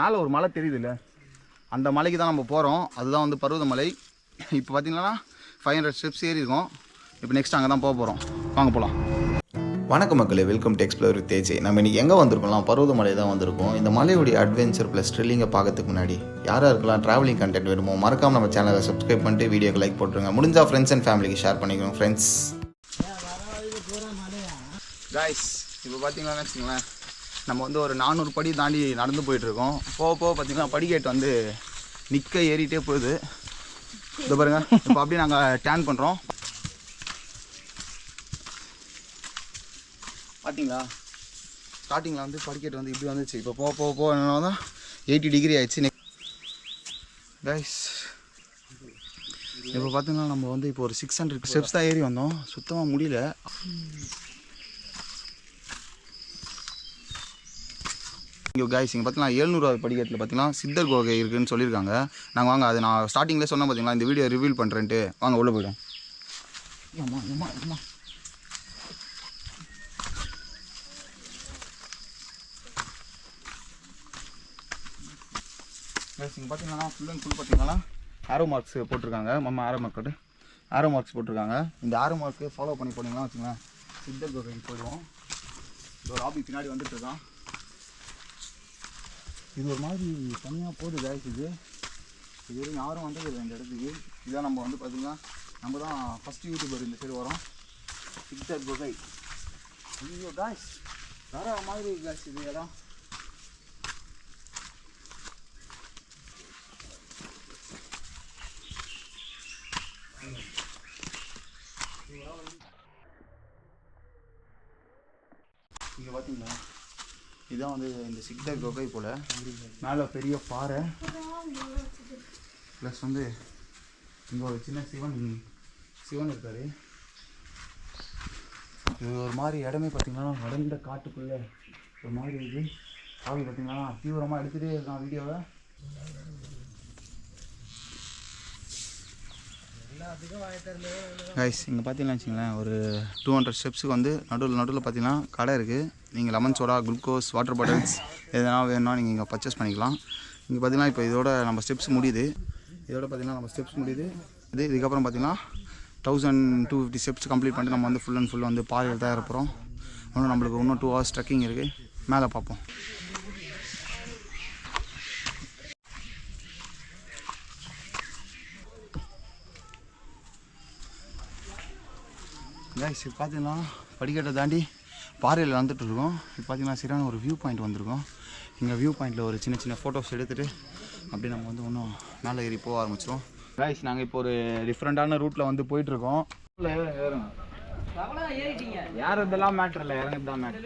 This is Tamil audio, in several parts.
மேலே ஒரு மலை தெரியுதுல்ல, அந்த மலைக்கு தான் நம்ம போகிறோம். அதுதான் வந்து பருவதமலை. இப்போ பார்த்தீங்கன்னா 500 ஸ்டெப்ஸ் ஏறி இருக்கோம். இப்போ நெக்ஸ்ட் அங்கே தான் போக போகிறோம். வாங்க போகலாம். வணக்கம் மக்களே, வெல்கம் டு எக்ஸ்ப்ளோர் வித் தேஜே. நம்ம இன்றைக்கி எங்கே வந்திருக்கோம்லாம், பருவதமலை தான் வந்திருக்கோம். இந்த மலையுடைய அட்வென்ச்சர் ப்ளஸ் த்ரில்லிங்கை பார்க்கறதுக்கு முன்னாடி யாராக இருக்கலாம் ட்ராவலிங் கண்டென்ட் வேணுமோ மறக்காமல் நம்ம சேனலை சப்ஸ்கிரைப் பண்ணிட்டு வீடியோக்கு லைக் போட்டுருங்க. முடிஞ்சால் ஃப்ரெண்ட்ஸ் அண்ட் ஃபேமிலிக்கு ஷேர் பண்ணிக்கணும் ஃப்ரெண்ட்ஸ். காய்ஸ் இப்போ பார்த்தீங்கன்னா வச்சுங்களேன், நம்ம வந்து ஒரு 400 படி தாண்டி நடந்து போயிட்டுருக்கோம். போக போக பார்த்தீங்கன்னா படிக்கேட்டு வந்து நிற்க ஏறிட்டே போகுது. இதை பாருங்கள், இப்போ அப்படியே நாங்கள் டேன் பண்ணுறோம். பார்த்தீங்களா, ஸ்டார்டிங்கில் வந்து படிக்கட்டு வந்து இப்படி வந்துச்சு. இப்போ போக போக போக என்ன தான் 80 டிகிரி ஆயிடுச்சு. கைஸ் இப்போ பார்த்தீங்கன்னா நம்ம வந்து இப்போ ஒரு 600 ஸ்டெப்ஸ் தான் ஏறி வந்தோம். சுத்தமாக முடியல. இங்கே கைஸ் இங்கே பார்த்தீங்கன்னா 700வது படிக்கட்டில் பார்த்தீங்கன்னா சித்தர் குகை இருக்குதுன்னு சொல்லியிருக்காங்க. நாங்கள் வாங்க, அது நான் ஸ்டார்டிங்லேயே சொன்னேன் பார்த்தீங்களா, இந்த வீடியோ ரிவீல் பண்ணுறேன்ட்டு. வாங்க உள்ளே போய்டும். கைஸ் இங்கே பார்த்தீங்கன்னா ஃபுல் அண்ட் ஃபுல் பார்த்தீங்கன்னா ஆரோ மார்க்ஸ் போட்டிருக்காங்க. ஆரோ மார்க்ஸ் போட்டிருக்காங்க. இந்த ஆரோ மார்க்கு ஃபாலோ பண்ணி போனீங்கன்னா வச்சுங்களேன் சித்தர் குகைக்கு போயிடுவோம். ஒரு ஆபி பின்னாடி வந்துட்டு இருக்கான். இது ஒரு மாதிரி தனியாக போகுது கைஸ். இது வரைக்கும் யாரும் வந்தது இந்த இடத்துக்கு. இதான் நம்ம வந்து பார்த்திங்கன்னா நம்ம தான் ஃபஸ்ட்டு யூடியூபர் இந்த சைடு வரோம். சித்தர் குகை. ஐயோ கைஸ், வேற மாதிரி கைஸ் இது இடம். இங்கே பார்த்தீங்களா, இதுதான் வந்து இந்த சித்தர் குகை போல். மேலே பெரிய பாறை ப்ளஸ் வந்து இங்கே ஒரு சின்ன சிவன் இருக்கார். இது ஒரு மாதிரி இடமே பார்த்திங்கன்னா வடர்ந்த காட்டுக்குள்ளே ஒரு மாதிரி இருக்குது. ஆவி பார்த்திங்கன்னா தீவிரமாக எடுத்துகிட்டே இருக்கான் வீடியோவை. கைஸ் இங்கே பார்த்தீங்கன்னா வச்சுங்களேன், ஒரு 200 ஸ்டெப்ஸுக்கு வந்து நடுவில் பார்த்தீங்கன்னா கடை இருக்குது. நீங்கள் lemon soda, glucose, water bottles எதனா வேணும்னா நீங்கள் இங்கே பர்ச்சேஸ் பண்ணிக்கலாம். இங்கே பார்த்தீங்கன்னா இப்போ இதோட நம்ம ஸ்டெப்ஸ் முடியுது. இதுக்கப்புறம் பார்த்தீங்கன்னா 1250 ஸ்டெப்ஸ் கம்ப்ளீட் பண்ணிட்டு நம்ம வந்து ஃபுல் அண்ட் ஃபுல் வந்து பாறையில் தான் இருப்போம். நம்மளுக்கு இன்னும் 2 ஹவர்ஸ் ட்ரெக்கிங் இருக்குது. மேலே பார்ப்போம். கைஸ் இப்போ பார்த்தீங்கன்னா படிக்கட்டை தாண்டி பாறையில் வந்துட்டுருக்கோம். இப்போ பார்த்தீங்கன்னா சரியான ஒரு வியூ பாயிண்ட் வந்திருக்கோம். இங்கே வியூ பாயிண்ட்டில் ஒரு சின்ன ஃபோட்டோஸ் எடுத்துகிட்டு அப்படியே நம்ம வந்து இன்னும் மேலே ஏறி போக ஆரம்பிச்சிடும். கைஸ் நாங்கள் இப்போ ஒரு டிஃப்ரெண்ட்டான ரூட்டில் வந்து போயிட்டுருக்கோம். யார் இதெல்லாம் மேட்ரு இல்லை, இறங்குறது தான் மேட்ரு.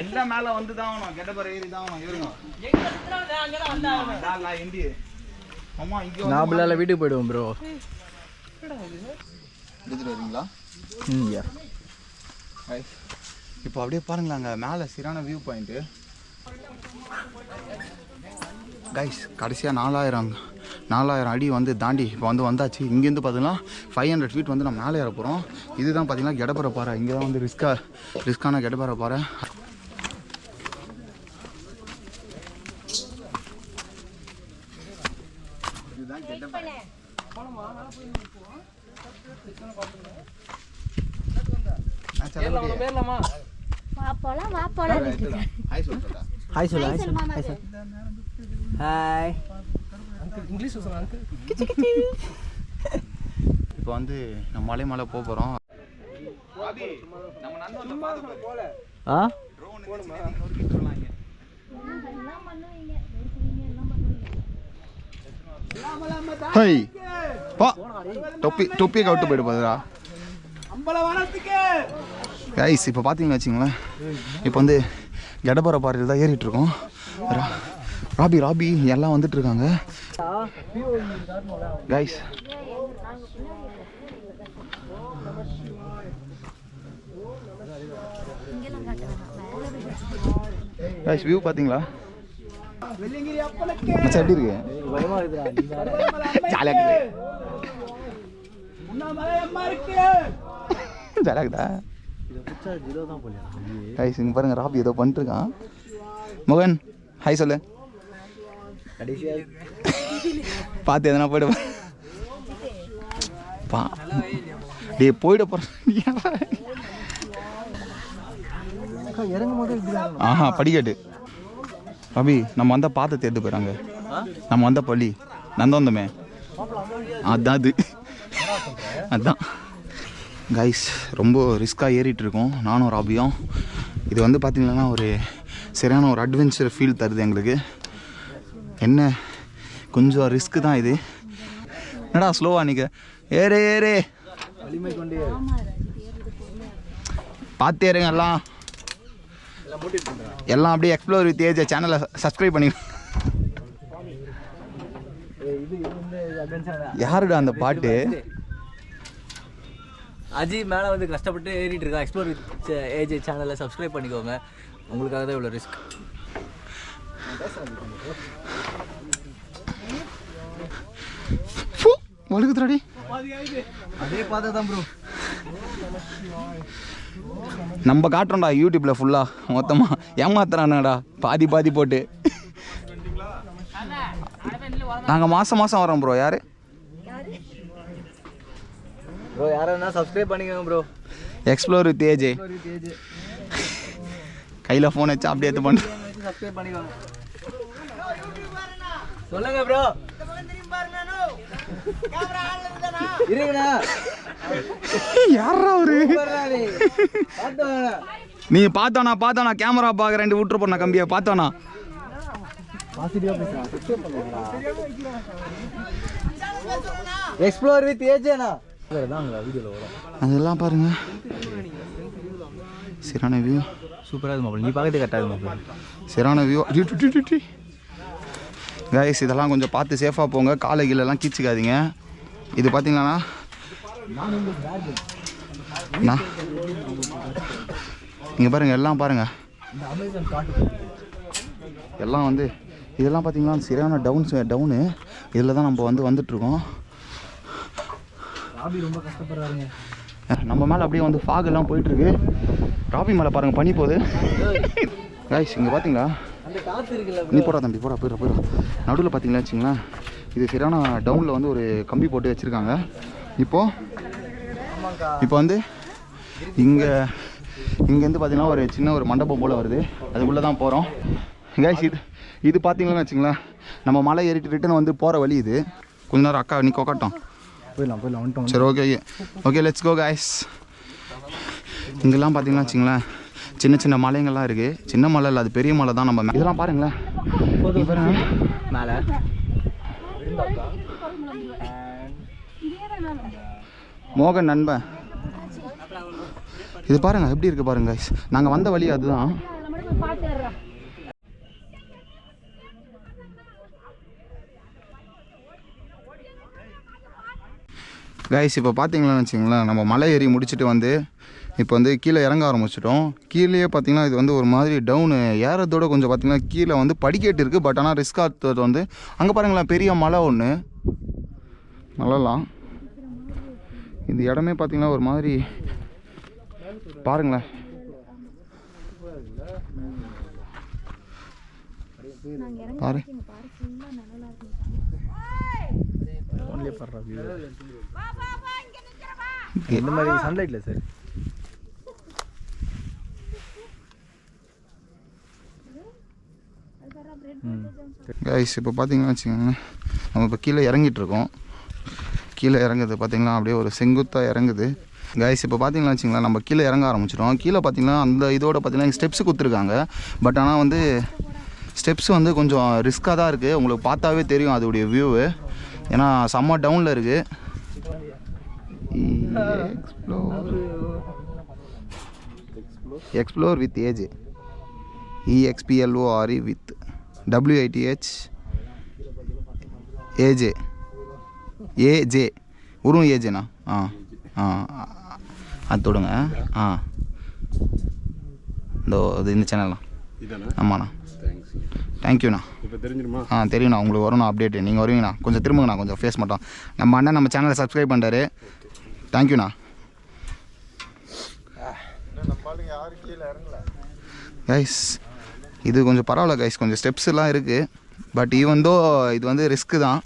எல்லாம் மேலே வந்து தான் ஆகணும், கெட்டப்பற ஏறி தான் ஆகணும். ஏறுங்க இந்திய ஆமாம். இங்கே நான் வீட்டுக்கு போயிடுவோம் ப்ரோ. எடுத்துகிட்டு வரீங்களா? இப்போ அப்படியே பாருங்களா, அங்கே மேலே சரியான வியூ பாயிண்ட்டு. கைஸ் கடைசியாக 4000 அடி வந்து தாண்டி இப்போ வந்து வந்தாச்சு. இங்கேருந்து பார்த்தீங்கன்னா 500 ஃபீட் வந்து நம்ம மேலே ஏற போகிறோம். இதுதான் பார்த்தீங்கன்னா கெடப்பற பாறை. இங்கே தான் வந்து ரிஸ்க்கான கெடப்பற பாறை. இதுதான் கெடப்பறை. இப்போ வந்து நம்ம மலை போக போகிறோம். தொப்பியை கவிட்டு போயிட்டு போகுதுடா. கைஸ் இப்போ பார்த்தீங்கன்னு வச்சுங்களேன், இப்போ வந்து கெடப்பற பாறையில் தான் ஏறிட்டு இருக்கோம். ராபி எல்லாம் வந்துட்டு இருக்காங்க. கைஸ் வியூ பார்த்தீங்களா? எப்படி இருக்கு? ஜாலியாக ஜாலியாகுதா? கைஸ் இங்கே பாருங்கள், ராபி ஏதோ பண்ணிட்டுருக்கான். மோகன் ஹாய் சொல்லு. பார்த்து எதனா போய்டு டே போயிட போகிறேன். ஆஹா படிக்கட்டு அபி நம்ம வந்தால் பார்த்து தேர்ந்து போயிறாங்க. நம்ம வந்த பள்ளி நந்தோந்தமே அதான் அது அதுதான் கைஸ். ரொம்ப ரிஸ்க்காக ஏறிட்டுருக்கோம் நானும் ராபியும். இது வந்து பார்த்திங்கன்னா ஒரு சரியான ஒரு அட்வென்ச்சர் ஃபீல் தருது எங்களுக்கு. என்ன கொஞ்சம் ரிஸ்க்கு தான் இது. என்னடா ஸ்லோவா நீங்கள் ஏறே ஏறே பார்த்து ஏறுங்க எல்லாம் எல்லாம் அப்படியே எக்ஸ்ப்ளோர் வித் ஏஜ் சேனலை சப்ஸ்கிரைப் பண்ணி. யாருடா அந்த பாட்டு? அஜி மேலே வந்து கஷ்டப்பட்டு ஏறிட்டு இருக்கா. எக்ஸ்ப்ளோர் வித் ஏஜ் சேனலை சப்ஸ்கிரைப் பண்ணிக்கோங்க. உங்களுக்காக தான் இவ்வளோ ரிஸ்க். வழுக்குதுடி அதே பார்த்தா தான் ப்ரோ நம்ம காட்டுறோம்டா யூடியூப்பில் ஃபுல்லாக மொத்தமாக ஏமாத்துறானுடா பாதி பாதி போட்டு. நாங்கள் மாதம் மாதம் வரோம் ப்ரோ. யார் ப்ரோ யாரா சப்ஸ்கிரைப் பண்ணிக்கோங்க ப்ரோ. எக்ஸ்ப்ளோர் வித் ஏஜ் கையில் ஃபோன் வச்சா அப்படியே எடுத்து பண்ணு. சப்ஸ்கிரைப் பண்ணிக்கோங்க. சொல்லுங்க ப்ரோ. இருங்கண்ணா யாரா அவரு? நீ பார்த்தோண்ணா கேமரா பார்க்க 2 விட்டுரு போன கம்பியை பார்த்தோண்ணா. எக்ஸ்ப்ளோர் வித் ஏஜேனா அதெல்லாம் பாருங்க சரியான வியூ. சூப்பராக இருக்கும். நீ பார்க்கறது கரெக்டாக சரியான வியூ கைஸ். இதெல்லாம் கொஞ்சம் பார்த்து சேஃபாக போங்க. காலை கீழெல்லாம் கீச்சிக்காதீங்க. இது பார்த்தீங்கன்னா நீங்கள் பாருங்கள் எல்லாம் பாருங்கள் எல்லாம் வந்து இதெல்லாம் பார்த்தீங்கன்னா சரியான டவுனு. இதில் தான் நம்ம வந்துட்டுருக்கோம். ரொம்ப கஷ்டப்படுறாருங்க. நம்ம மேலே அப்படியே வந்து ஃபாகெல்லாம் போயிட்டுருக்கு. ராபி மேலே பாருங்கள் பனி போகுது கைஸ். இங்கே பார்த்தீங்களா நீ போடா தம்பி போயிடா நடுவில் பார்த்தீங்களா வச்சுங்களேன். இது சரியான டவுனில் வந்து ஒரு கம்பி போட்டு வச்சுருக்காங்க. இப்போ வந்து இங்கேருந்து பார்த்தீங்கன்னா ஒரு சின்ன ஒரு மண்டபம் போல் வருது. அதுக்குள்ளே தான் போகிறோம் கைஸ். இது பார்த்தீங்கன்னு வச்சுங்களேன் நம்ம மலை ஏறிட்டு ரிட்டன் வந்து போகிற வழி இது. கொஞ்ச நேரம் அக்கா நீ கொக்காட்டும் போயிடலாம். சரி ஓகே லெட்ஸ் கோ கைஸ். இங்கெல்லாம் பார்த்தீங்கன்னா வச்சுங்களேன் சின்ன சின்ன மலைங்கள்லாம் இருக்குது. சின்ன மலை இல்லை, அது பெரிய மலை தான். நம்ம இதெல்லாம் பாருங்களேன் மேலே மோகன் நண்பன். இது பாருங்கள் எப்படி இருக்குது பாருங்க கைஸ். நாங்கள் வந்த வழி அதுதான். கைஸ் இப்போ பார்த்தீங்களான்னு வச்சிங்களேன் நம்ம மலை ஏறி முடிச்சுட்டு வந்து இப்போ வந்து கீழே இறங்க ஆரம்பிச்சிட்டோம். கீழே பார்த்தீங்கன்னா இது வந்து ஒரு மாதிரி டவுனு ஏறதோட கொஞ்சம் பார்த்தீங்கன்னா கீழே வந்து படிக்கட்டு இருக்குது. பட் ஆனால் ரிஸ்க் ஆகிறது வந்து அங்கே பாருங்களேன் பெரிய மலை ஒன்று மலைலாம். இந்த இடமே பார்த்தீங்கன்னா ஒரு மாதிரி பாருங்களேன். பாரு இந்த மாதிரி சன்லைட்ல சார். கைஸ் இப்போ பார்த்தீங்கன்னா வச்சுக்கோங்க நம்ம இப்போ கீழே இறங்கிட்டுருக்கோம். கீழே இறங்குது பார்த்தீங்களா அப்படியே ஒரு செங்குத்தாக இறங்குது. கைஸ் இப்போ பார்த்தீங்கன்னா வச்சுங்களேன் நம்ம கீழே இறங்க ஆரம்பிச்சிட்டோம். கீழே பார்த்தீங்கன்னா அந்த இதோட பார்த்தீங்கன்னா ஸ்டெப்ஸு கொடுத்துருக்காங்க. பட் ஆனால் வந்து ஸ்டெப்ஸ் வந்து கொஞ்சம் ரிஸ்க்காக தான் இருக்குது. உங்களுக்கு பார்த்தாவே தெரியும் அதோடைய வியூவு. ஏன்னா செம்ம டவுனில் இருக்குது. Explore with AJ EXPLORE with WITH AJ உரும் ஏஜேண்ணா. அது தொடுங்க. இந்த சேனல்லாம் ஆமாண்ணா. தேங்க்யூண்ணா. தெரியுண்ணா உங்களுக்கு வரும்ண்ணா அப்டேட்டு. நீங்கள் வருவீங்கண்ணா. கொஞ்சம் திரும்புங்கண்ணா கொஞ்சம் ஃபேஸ் மட்டும். நம்ம அண்ணன் நம்ம சேனலை சப்ஸ்கிரைப் பண்ணுறாரு. தேங்க்யூண்ணா. கைஸ் இது கொஞ்சம் பரவாயில்ல கைஸ், கொஞ்சம் ஸ்டெப்ஸ் எல்லாம் இருக்குது. பட் ஈவன் தோ இது வந்து ரிஸ்க்கு தான்.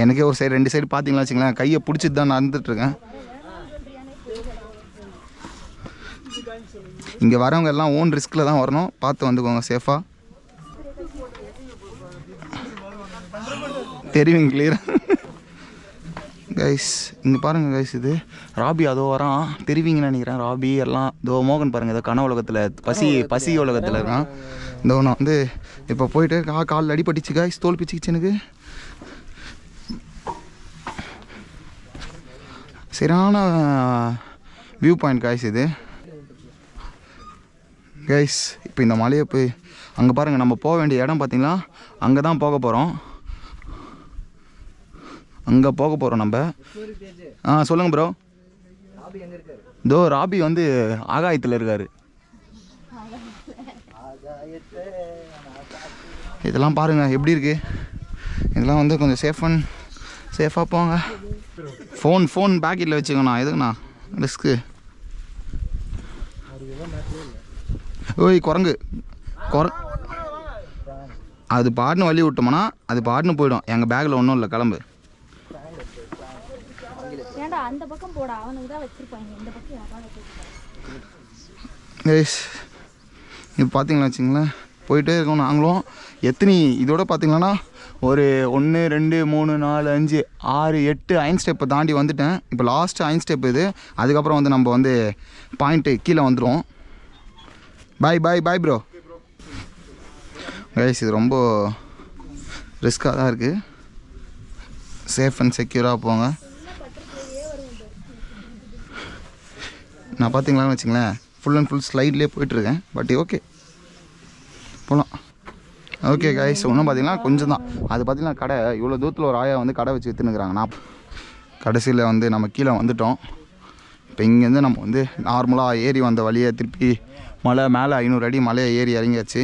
எனக்கே ஒரு சைடு 2 சைடு பார்த்தீங்களா வச்சுங்களேன், கையை பிடிச்சிட்டு தான் நடந்துட்டுருக்கேன். இங்கே வரவங்க எல்லாம் ஓன் ரிஸ்கில் தான் வரணும், பார்த்து வந்துக்கோங்க சேஃபாக. தெரியுங்க கிளியராக கைஸ். இங்கே பாருங்கள் கைஸ், இது ராபி அதோ வரான், தெரிவிங்கன்னு நினைக்கிறேன். ராபி எல்லாம் இதோ மோகன் பாருங்கள், இதோ கன உலகத்தில் பசி உலகத்தில் இருக்கான். இதோ நான் வந்து இப்போ போயிட்டு காலில் அடிபட்டுச்சு கைஸ், தோல் பிச்சுக்கிச்சு எனக்கு. சரியான வியூ பாயிண்ட் கைஸ் இது. கைஸ் இப்போ இந்த மலையை போய் அங்கே பாருங்கள், நம்ம போக வேண்டிய இடம் பார்த்தீங்களா, அங்கே தான் போக போகிறோம். அங்கே போக போகிறோம் நம்ம. சொல்லுங்கள் ப்ரோ. இதோ ராபி வந்து ஆகாயத்தில் இருக்கார். இதெல்லாம் பாருங்கள் எப்படி இருக்குது. இதெல்லாம் வந்து கொஞ்சம் சேஃபாக போங்க. ஃபோன் பேக்கெட்டில் வச்சுக்கோண்ணா, எதுக்குண்ணா ரிஸ்க்கு. ஓய் குரங்கு அது பாட்டுன்னு வழி விட்டோம்னா அது பாட்டுன்னு போயிடும். எங்கள் பேக்கில் ஒன்றும் இல்லை, கிளம்பு. இப்போ பார்த்தீங்களா வச்சுங்களேன், போயிட்டே இருக்கோம் நாங்களும். இதோட பார்த்தீங்கன்னா ஒரு 1 2 3 4 5 6 8 அயன் ஸ்டெப்பை தாண்டி வந்துட்டேன். இப்போ லாஸ்ட்டு அயன் ஸ்டெப் இது. அதுக்கப்புறம் வந்து நம்ம வந்து பாயிண்ட்டு கீழே வந்துடுவோம். Bye bro. கைஸ் இது ரொம்ப ரிஸ்க்காக தான் இருக்குது. சேஃப் அண்ட் செக்யூராக போங்க. நான் பார்த்தீங்களான்னு வச்சுங்களேன், ஃபுல் அண்ட் ஃபுல் ஸ்லைட்லேயே போயிட்டுருக்கேன். பட் ஓகே போகலாம். ஓகே கைஸ், ஒன்றும் பார்த்தீங்கன்னா கொஞ்சம் தான். அது பார்த்தீங்கன்னா கடை இவ்வளோ தூரத்தில் ஒரு ஆயா வந்து கடை வச்சு விற்றுனுக்குறாங்க. நான் கடைசியில் வந்து நம்ம கீழே வந்துட்டோம். இப்போ இங்கேருந்து நம்ம வந்து நார்மலாக ஏறி வந்த வழியை திருப்பி மலை மேலே 500 அடி மலையை ஏறி இறங்கியாச்சு.